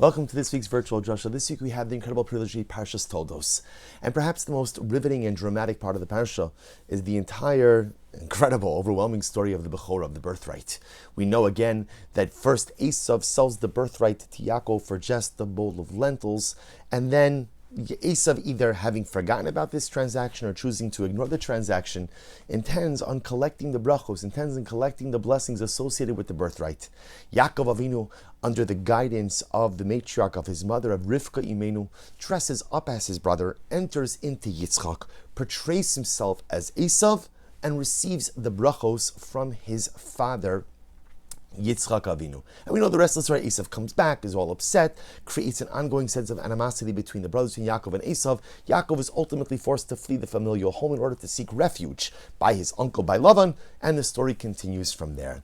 Welcome to this week's virtual Drasha. This week we have the incredible privilege of Parshas Toldos. And perhaps the most riveting and dramatic part of the Parsha is the entire incredible, overwhelming story of the Bechor, of the birthright. We know again that first Esav sells the birthright to Yaakov for just a bowl of lentils, and then Esav, either having forgotten about this transaction or choosing to ignore the transaction, intends on collecting the brachos, intends on collecting the blessings associated with the birthright. Yaakov Avinu, under the guidance of the matriarch of his mother, of Rivka Imenu, dresses up as his brother, enters into Yitzchak, portrays himself as Esav, and receives the brachos from his father, Yitzchak Avinu. And we know the rest of the story. Esav comes back, is all upset, creates an ongoing sense of animosity between the brothers, between Yaakov and Esav. Yaakov is ultimately forced to flee the familial home in order to seek refuge by his uncle, by Lavan, and the story continues from there.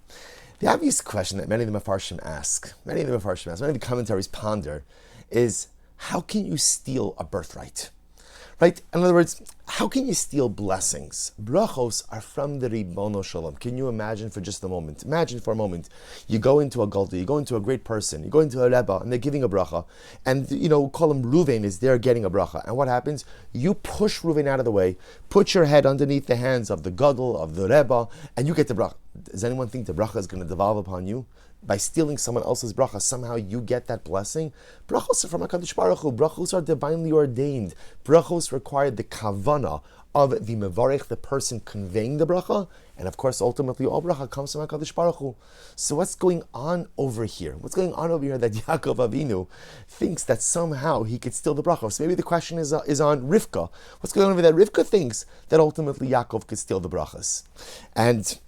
The obvious question that many of the Mefarshim ask, many of the commentaries ponder, is how can you steal a birthright? Right? In other words, how can you steal blessings? Brachos are from the Ribono Shalom. Can you imagine for just a moment? Imagine for a moment, you go into a Golda, you go into a great person, you go into a Rebbe, and they're giving a bracha, and call him Ruvain is there getting a bracha. And what happens? You push Ruvain out of the way, put your head underneath the hands of the Gadol, of the Rebbe, and you get the bracha. Does anyone think the bracha is going to devolve upon you? By stealing someone else's bracha, somehow you get that blessing? Brachos are from HaKadosh Baruch Hu. Brachos are divinely ordained. Brachos require the kavana of the mevarech, the person conveying the bracha, and of course, ultimately, all bracha comes from HaKadosh Baruch Hu. So what's going on over here? What's going on over here that Yaakov Avinu thinks that somehow he could steal the bracha? So maybe the question is on Rivka. What's going on over there? Rivka thinks that ultimately Yaakov could steal the brachas. And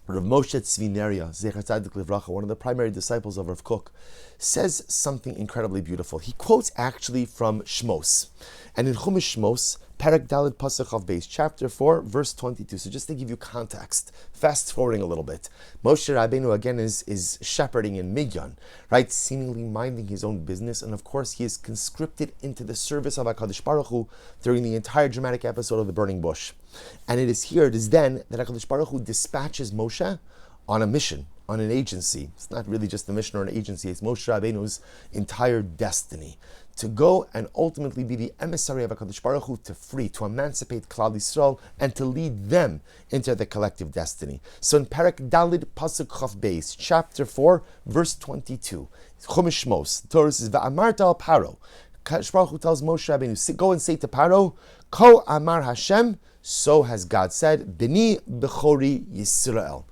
Rav Moshe Tzvi Neria, Zecher Tzadik Livracha, one of the primary disciples of Rav Kook, says something incredibly beautiful. He quotes actually from Shmos. And in Chumash Shmos, Perek Daled Pasuk Chav Beis, chapter 4, verse 22. So just to give you context, fast forwarding a little bit, Moshe Rabbeinu again is shepherding in Midyan, right? Seemingly minding his own business. And of course, he is conscripted into the service of HaKadosh Baruch Hu during the entire dramatic episode of the burning bush. And it is then that HaKadosh Baruch Hu dispatches Moshe on a mission, on an agency. It's not really just a mission or an agency, it's Moshe Rabbeinu's entire destiny, to go and ultimately be the emissary of HaKadosh Baruch Hu, to free, to emancipate Klal Yisrael, and to lead them into the collective destiny. So in Perek Dalid Pasuk Chav Beis, chapter 4, verse 22, Chumash Shmos, the Torah says, Va'amarta al Paro, HaKadosh Baruch Hu tells Moshe Rabbeinu, go and say to Paro, Ko Amar Hashem, so has God said, Bini Bechori Yisrael,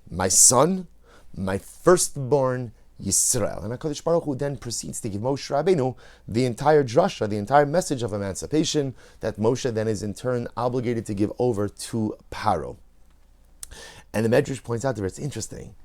my son, my firstborn Yisrael. And HaKadosh Baruch Hu then proceeds to give Moshe Rabbeinu the entire Drasha, the entire message of emancipation that Moshe then is in turn obligated to give over to Paro. And the Medrash points out that it's interesting.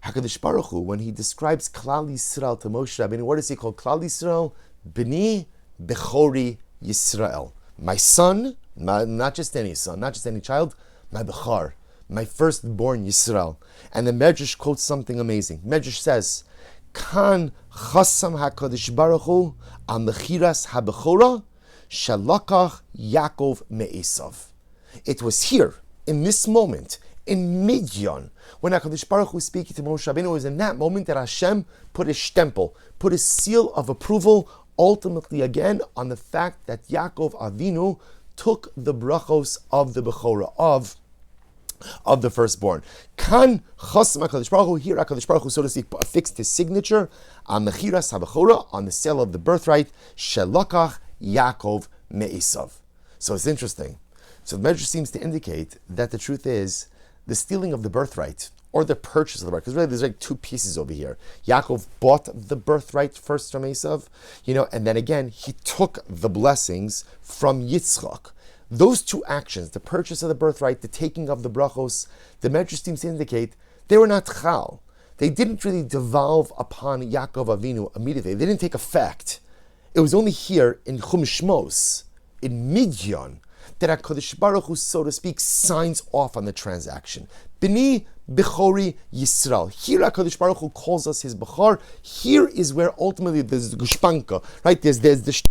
HaKadosh Baruch Hu, when he describes Klal Yisrael to Moshe Rabbeinu, what does he call Klal Yisrael? B'ni Bechori Yisrael. My son, not just any son, not just any child, my Bechor, my firstborn Yisrael. And the Medrash quotes something amazing. Medrash says, Kan chasam HaKadosh Baruch Hu al mechiras habechora shalakach Yaakov me'esav. It was here, in this moment, in Midyan, when HaKadosh Baruch Hu was speaking to Moshe Rabbeinu, it was in that moment that Hashem put his stempel, put his seal of approval, ultimately again, on the fact that Yaakov Avinu took the brachos of the Bechorah, of the firstborn. Kan chasam HaKadosh Baruch Hu, here HaKadosh Baruch Hu, so to speak, affixed his signature on mechiras habechora, on the sale of the birthright, shelakach Yaakov me'esav. So it's interesting. So the Medrash seems to indicate that the truth is the stealing of the birthright, or the purchase of the birthright, because really there's like two pieces over here. Yaakov bought the birthright first from Esav, and then again he took the blessings from Yitzchak. Those two actions, the purchase of the birthright, the taking of the brachos, the Medrash seems to indicate they were not chal. They didn't really devolve upon Yaakov Avinu immediately. They didn't take effect. It was only here in Chumash Shmos, in Midyan, that HaKadosh Baruch Hu, so to speak, signs off on the transaction. B'ni Bechori Yisrael. Here HaKadosh Baruch Hu calls us his Bechor. Here is where ultimately there's the gushpanka, right? There's the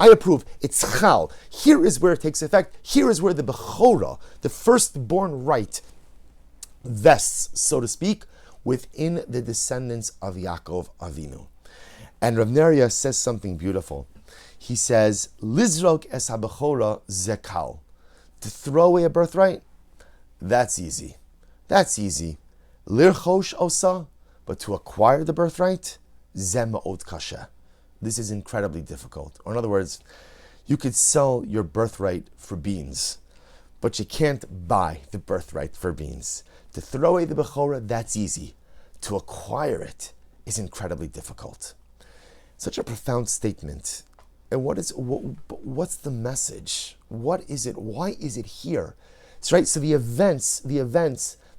I approve. It's chal. Here is where it takes effect. Here is where the Bechorah, the firstborn right, vests, so to speak, within the descendants of Yaakov Avinu. And Rav Neria says something beautiful. He says, Lizrok es ha-bechora zekal. To throw away a birthright, that's easy. That's easy. Lirchosh osa, but to acquire the birthright, ze ma'od kasha. This is incredibly difficult. Or in other words, you could sell your birthright for beans, but you can't buy the birthright for beans. To throw away the Bechorah, that's easy. To acquire it is incredibly difficult. Such a profound statement. And what's the message? What is it? Why is it here? It's right. So the events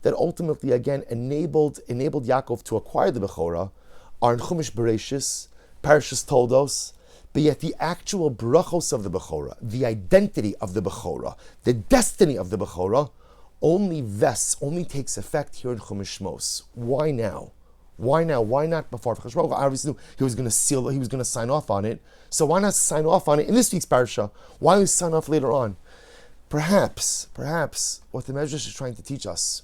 that ultimately again enabled Yaakov to acquire the Bechorah are in Chumash Bereshis, Parashas Toldos, but yet the actual brachos of the Bechorah, the identity of the Bechorah, the destiny of the Bechorah, only takes effect here in Chumash Shmos. Why now? Why now? Why not before? Obviously, he was going to seal it, he was going to sign off on it. So why not sign off on it in this week's parasha? Why don't we sign off later on? Perhaps, what the Medrash is trying to teach us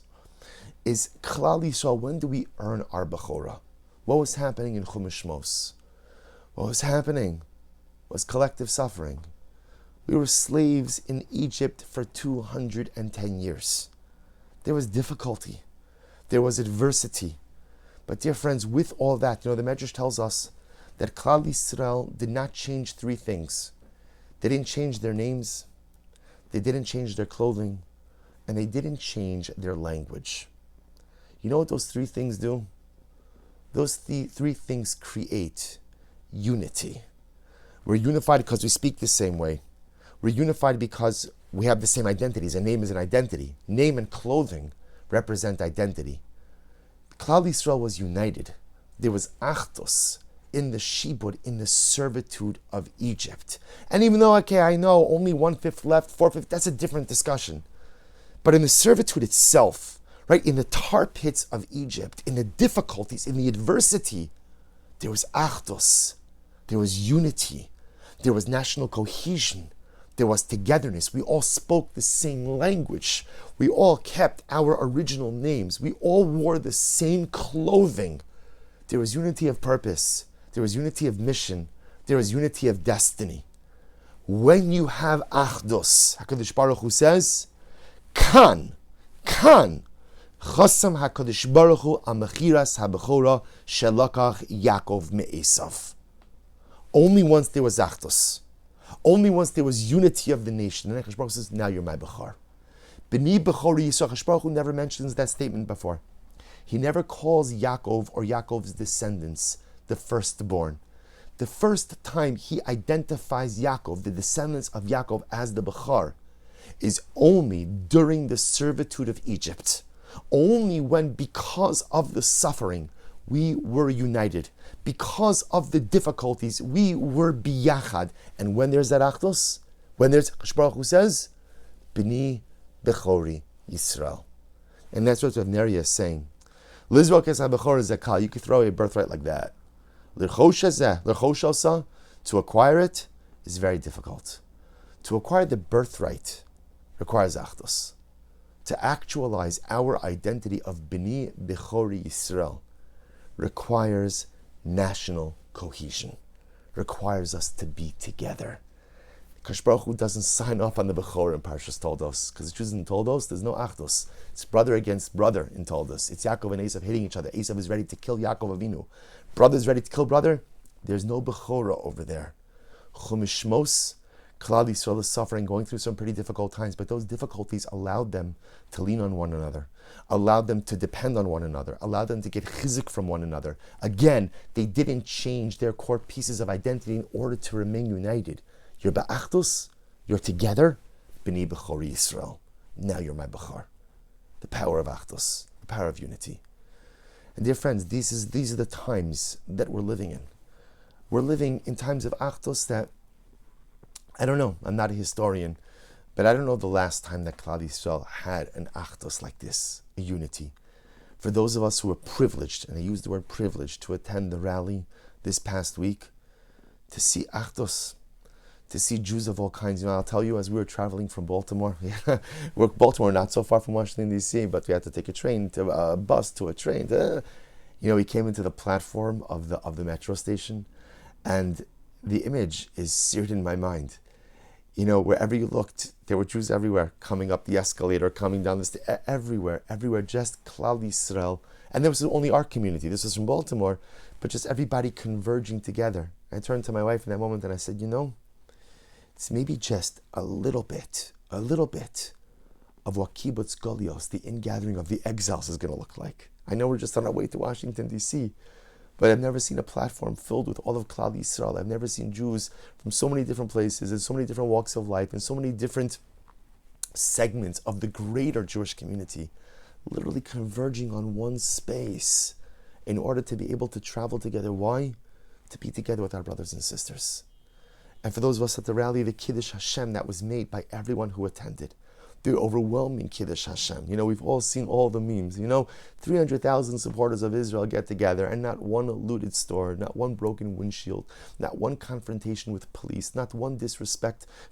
is Klal Yisrael, when do we earn our Bechorah? What was happening in Chumash Shmos? What was happening was collective suffering. We were slaves in Egypt for 210 years. There was difficulty. There was adversity. But dear friends, with all that, the Medrash tells us that Klal Yisrael did not change three things. They didn't change their names, they didn't change their clothing, and they didn't change their language. You know what those three things do? Those three things create unity. We're unified because we speak the same way. We're unified because we have the same identities. A name is an identity. Name and clothing represent identity. Klal Yisrael was united. There was achdus in the shibud, in the servitude of Egypt. And even though, I know only 1/5 left, 4/5, that's a different discussion. But in the servitude itself, right, in the tar pits of Egypt, in the difficulties, in the adversity, there was achdus, there was unity, there was national cohesion, there was togetherness. We all spoke the same language. We all kept our original names. We all wore the same clothing. There was unity of purpose. There was unity of mission. There was unity of destiny. When you have achdus, HaKadosh Baruch Hu says, Kan, chasam HaKadosh Baruch Hu amachiras habechora shelakach Yaakov me'esav. Only once there was achdus. Only once there was unity of the nation. And HaKadosh Baruch Hu says, now you're my Bechor. B'ni Bechor Yisrael. HaKadosh Baruch Hu never mentions that statement before. He never calls Yaakov or Yaakov's descendants the firstborn. The first time he identifies Yaakov, the descendants of Yaakov, as the Bechor, is only during the servitude of Egypt. Only when, because of the suffering, we were united. Because of the difficulties, we were biyachad. And when there's that achdus, when there's, HaKadosh Baruch Hu says, B'ni Bechori Yisrael. And that's what Rav Neria is saying. Lizrok es ha-bechor zakal. You could throw a birthright like that. L'rchosh, to acquire it is very difficult. To acquire the birthright requires achdus. To actualize our identity of B'ni Bechori Yisrael requires national cohesion, requires us to be together. HaKadosh Baruch Hu doesn't sign off on the Bechor in Parashas Toldos, because it's in Toldos, there's no achdus. It's brother against brother in Toldos. It's Yaakov and Esav hitting each other. Esav is ready to kill Yaakov Avinu. Brother is ready to kill brother. There's no Bechorah over there. Chumash Shmos, Klal Yisrael is suffering, going through some pretty difficult times, but those difficulties allowed them to lean on one another, allowed them to depend on one another, allowed them to get chizik from one another. Again, they didn't change their core pieces of identity in order to remain united. You're ba'achdus, you're together, B'ni Bechor Yisrael. Now you're my Bechor. The power of achdus, the power of unity. And dear friends, these are the times that we're living in. We're living in times of achdus that, I don't know, I'm not a historian, but I don't know the last time that Klal Yisrael had an achdus like this, a unity. For those of us who were privileged, and I use the word privileged, to attend the rally this past week, to see achdus, to see Jews of all kinds. I'll tell you, as we were traveling from Baltimore, Baltimore not so far from Washington D.C., but we had to take a train to a bus to a train. We came into the platform of the metro station, and the image is seared in my mind. Wherever you looked, there were Jews everywhere, coming up the escalator, coming down the stairs, everywhere, just Klal Yisrael. And this was only our community. This was from Baltimore, but just everybody converging together. I turned to my wife in that moment and I said, it's maybe just a little bit of what Kibbutz Golios, the ingathering of the exiles, is going to look like. I know we're just on our way to Washington, D.C., but I've never seen a platform filled with all of Klal Yisrael. I've never seen Jews from so many different places, in so many different walks of life, in so many different segments of the greater Jewish community, literally converging on one space in order to be able to travel together. Why? To be together with our brothers and sisters. And for those of us at the rally, the Kiddush Hashem that was made by everyone who attended, the overwhelming Kiddush Hashem. We've all seen all the memes. 300,000 supporters of Israel get together, and not one looted store, not one broken windshield, not one confrontation with police, not one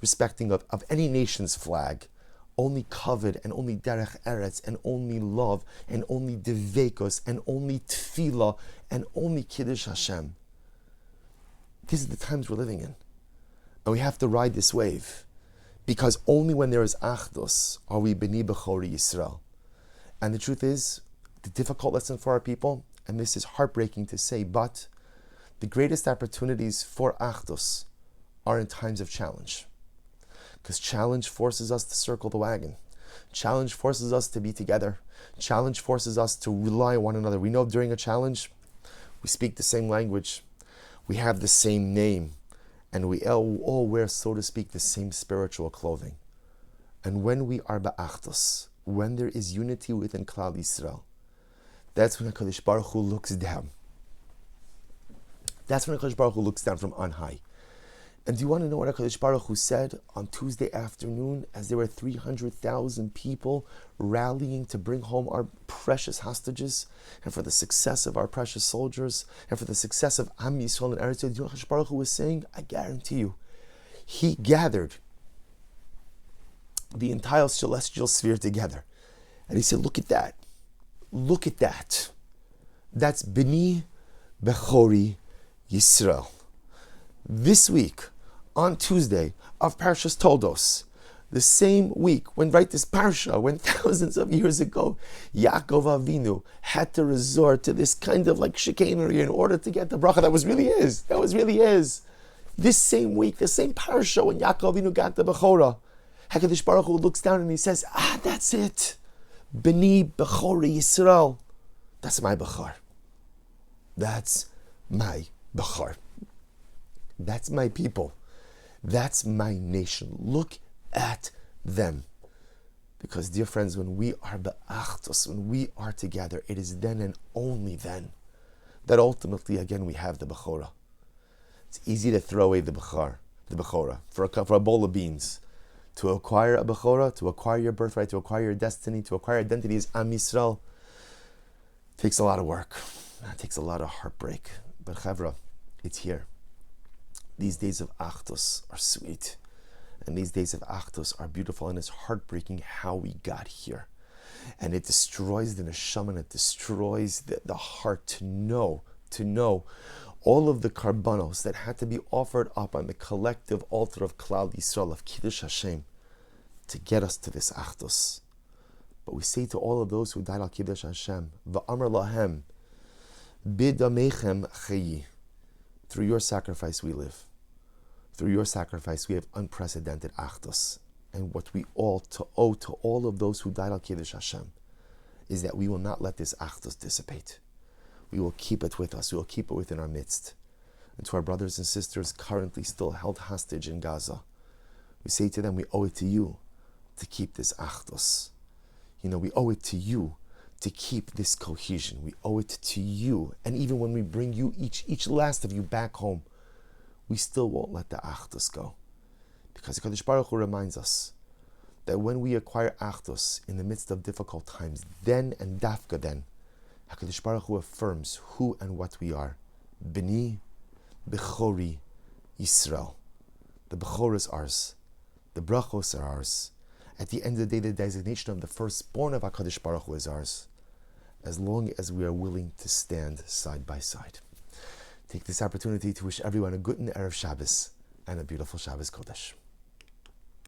respecting of any nation's flag. Only kavod, and only derech eretz, and only love, and only devekos, and only tefillah, and only Kiddush Hashem. These are the times we're living in. And we have to ride this wave. Because only when there is achdus are we b'ni Bechor Yisrael. And the truth is, the difficult lesson for our people, and this is heartbreaking to say, but the greatest opportunities for achdus are in times of challenge. Because challenge forces us to circle the wagon. Challenge forces us to be together. Challenge forces us to rely on one another. We know during a challenge, we speak the same language. We have the same name. And we all wear, so to speak, the same spiritual clothing. And when we are ba'achdus, when there is unity within Klal Yisrael, that's when HaKadosh Baruch Hu looks down. That's when HaKadosh Baruch Hu looks down from on high. And do you want to know what HaKadosh Baruch Hu said on Tuesday afternoon as there were 300,000 people rallying to bring home our precious hostages, and for the success of our precious soldiers, and for the success of Am Yisrael and Eretz Yisrael? Do you know what HaKadosh Baruch Hu was saying? I guarantee you, he gathered the entire celestial sphere together. And he said, look at that. Look at that. That's B'ni Bechori Yisrael. This week, on Tuesday of Parshas Toldos, the same week when this parsha, when thousands of years ago, Yaakov Avinu had to resort to this kind of chicanery in order to get the bracha that was really his. This same week, the same parsha, when Yaakov Avinu got the Bechorah, HaKadosh Baruch Hu looks down and he says, that's it. B'ni Bechor Yisrael. That's my Bechor. That's my Bechor. That's my people. That's my nation. Look at them. Because, dear friends, when we are ba'achdus, when we are together, it is then and only then that ultimately, again, we have the Bechorah. It's easy to throw away the Bechorah for a bowl of beans. To acquire a Bechorah, to acquire your birthright, to acquire your destiny, to acquire identity as Am Yisrael, takes a lot of work. It takes a lot of heartbreak. But Chavra, it's here. These days of Achdus are sweet. And these days of Achdus are beautiful, and it's heartbreaking how we got here. And it destroys the neshama, and it destroys the heart to know all of the karbanos that had to be offered up on the collective altar of Klal Yisrael, of Kiddush Hashem, to get us to this Achdus. But we say to all of those who died al Kiddush Hashem, V'amar lahem, bidamechem chayi. Through your sacrifice we live. Through your sacrifice we have unprecedented achdus. And what we owe to all of those who died al Kiddush Hashem is that we will not let this achdus dissipate. We will keep it with us. We will keep it within our midst. And to our brothers and sisters currently still held hostage in Gaza, we say to them, we owe it to you to keep this achdus. We owe it to you to keep this cohesion. We owe it to you. And even when we bring you, each last of you back home, we still won't let the achdus go. Because HaKadosh Baruch Hu reminds us that when we acquire achdus in the midst of difficult times, then and dafka then, HaKadosh Baruch Hu affirms who and what we are. B'ni Bechori Yisrael. The Bechor is ours. The brachos are ours. At the end of the day, the designation of the firstborn of HaKadosh Baruch Hu is ours, as long as we are willing to stand side by side. Take this opportunity to wish everyone a good Erev Shabbos and a beautiful Shabbos Kodesh.